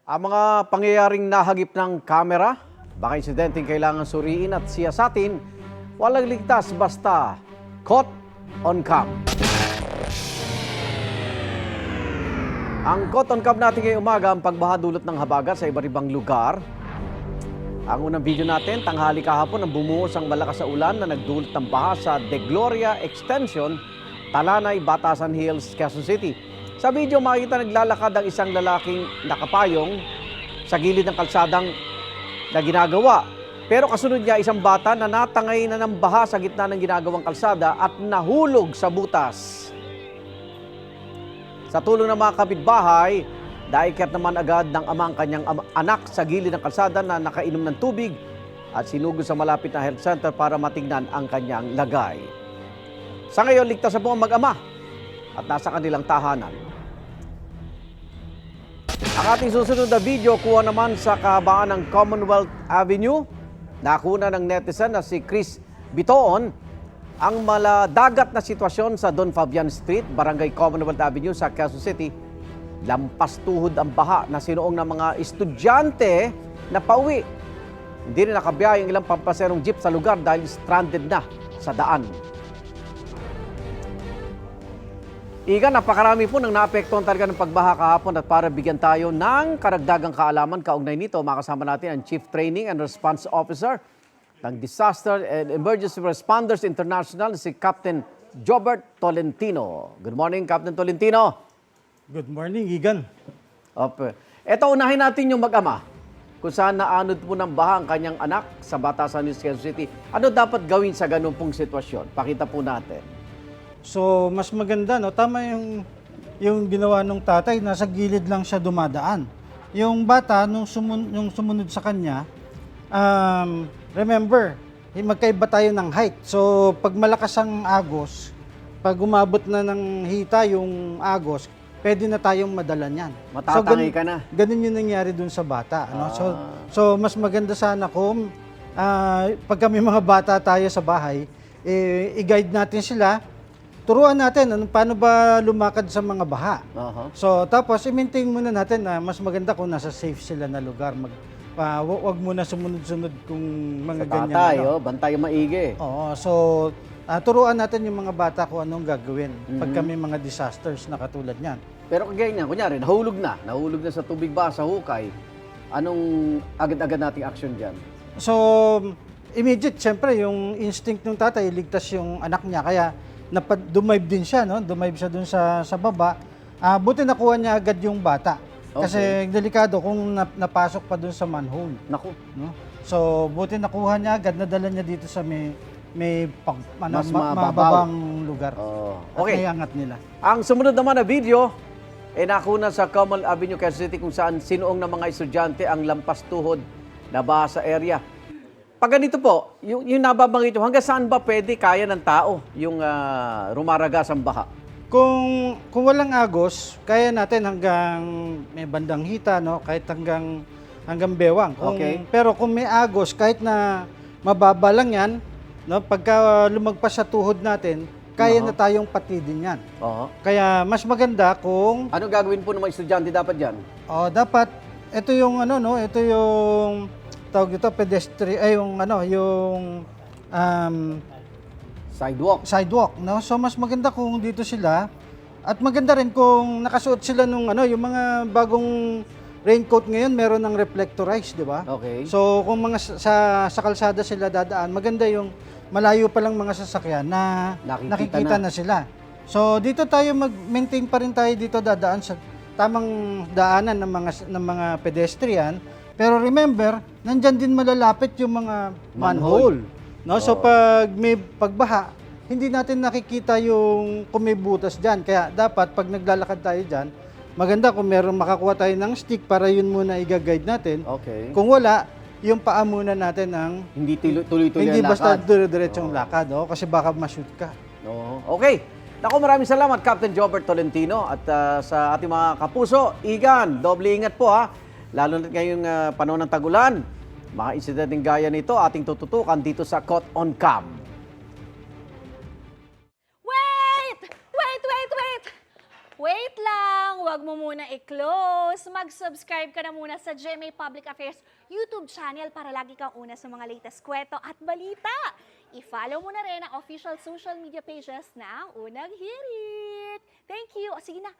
Ang mga pangyayaring nahagip ng kamera, baka insidenteng kailangan suriin at siyasatin, walang ligtas basta caught on cam. Ang caught on cam natin ngayong umaga ang pagbaha dulot ng habagat sa iba't ibang lugar. Ang unang video natin, tanghali kahapon ang bumuhos ang malakas na ulan na nagdulot ng baha sa De Gloria Extension, Talanay, Batasan Hills, Quezon City. Sa video makikita naglalakad ang isang lalaking nakapayong sa gilid ng kalsadang na ginagawa. Pero kasunod niya isang bata na natangay na ng baha sa gitna ng ginagawang kalsada at nahulog sa butas. Sa tulong ng mga kapitbahay, naikyat naman agad ng ama ang kanyang anak sa gilid ng kalsada na nakainom ng tubig at sinugod sa malapit na health center para matignan ang kanyang lagay. Sa ngayon, ligtas na po ang mag-ama at nasa kanilang tahanan. Ang ating susunod na video, kuha naman sa kahabaan ng Commonwealth Avenue. Nakuna ng netizen na si Chris Bitoon ang maladagat na sitwasyon sa Don Fabian Street, Barangay Commonwealth Avenue sa Quezon City. Lampas tuhod ang baha na sinuong ng mga estudyante na pauwi. Hindi rin nakabiyay ang ilang pampaserong jeep sa lugar dahil stranded na sa daan. Igan, napakarami po nang naapektuhan talaga ng pagbaha kahapon at para bigyan tayo ng karagdagang kaalaman kaugnay nito, makasama natin ang Chief Training and Response Officer ng Disaster and Emergency Responders International, si Captain Jobert Tolentino. Good morning, Captain Tolentino. Good morning, Igan. Opo. Ito, unahin natin yung mag-ama kung saan naanod po ng baha ang kanyang anak sa Batasan Hills, Quezon City. Ano dapat gawin sa ganun pong sitwasyon? Pakita po natin. So, mas maganda, no? Tama yung ginawa ng tatay, nasa gilid lang siya dumadaan. Yung bata, nung sumunod sa kanya, remember, magkaiba tayo ng height. So, pag malakas ang agos, pag umabot na ng hita yung agos, pwede na tayong madala niyan. Matatangay ka na. Ganun yung nangyari dun sa bata. Ano? So, mas maganda sana kung pag kami mga bata tayo sa bahay, i-guide natin sila. Turuan natin paano ba lumakad sa mga baha. So, tapos i-maintain muna natin na mas maganda kung nasa safe sila na lugar. Wag muna sumunod-sunod kung mga Sa ganyan. tatay, bantay maigi. Oo, so turuan natin yung mga bata kung anong gagawin pag kami mga disasters na katulad niyan. Pero kagaya niyan, kunyari, nahulog na sa tubig ba, sa hukay, anong agad-agad nating action dyan? So, immediate, syempre, yung instinct ng tatay, ligtas yung anak niya. Kaya, dumive din siya, no? Dumive siya dun sa baba. Buti nakuha niya agad yung bata. Kasi delikado kung napasok pa dun sa manhole. Naku. No? So, buti nakuha niya agad, nadala niya dito sa may Mas mababang lugar. Okay. At naiangat nila. Ang sumunod naman na video, nakuna sa Commonwealth Avenue, Quezon City, kung saan sinuong ng mga estudyante ang lampas tuhod na baha sa area. Pag ganito po, yung nababanggit nyo, hanggang saan ba pwede kaya ng tao yung rumaragas ang baha? Kung walang agos, kaya natin hanggang may bandang hita, no? Kahit hanggang bewang. Pero kung may agos, kahit na mababa lang yan, no? Pagka lumagpas sa tuhod natin, kaya na tayong patidin yan. Kaya mas maganda kung... Ano gagawin po ng mga estudyante dapat dyan? Dapat, ito yung ito yung tawag ito, pedestrian, yung sidewalk, no? So mas maganda kung dito sila at maganda rin kung nakasuot sila nung yung mga bagong raincoat ngayon, meron ng reflectorized, di ba? Okay. So kung mga sa kalsada sila dadaan, maganda yung malayo pa lang mga sasakyan na nakikita na sila. So dito tayo mag-maintain pa rin tayo dito dadaan sa tamang daanan ng mga pedestrian. Pero remember, nandyan din malalapit yung mga manhole. No? So pag may pagbaha, hindi natin nakikita yung kung may butas dyan. Kaya dapat pag naglalakad tayo dyan, maganda kung meron makakuha tayo ng stick para yun muna i-guide natin. Kung wala, yung paa muna natin ng... Hindi tuloy-tuloy Hindi ang basta lakad. diretsong lakad. Kasi baka ma-shoot ka. Okay. Naku, maraming salamat, Captain Jobert Tolentino. At sa ating mga kapuso, Igan, doble ingat po ha. Lalo na ngayong panahon ng tagulan, mga insidenteng gaya nito ating tututukan dito sa Caught on Cam. Wait! Wait lang! Huwag mo muna i-close. Mag-subscribe ka na muna sa GMA Public Affairs YouTube channel para lagi kang una sa mga latest kwento at balita. I-follow mo na rin ang official social media pages ng Unang Hirit. Thank you. O sige na.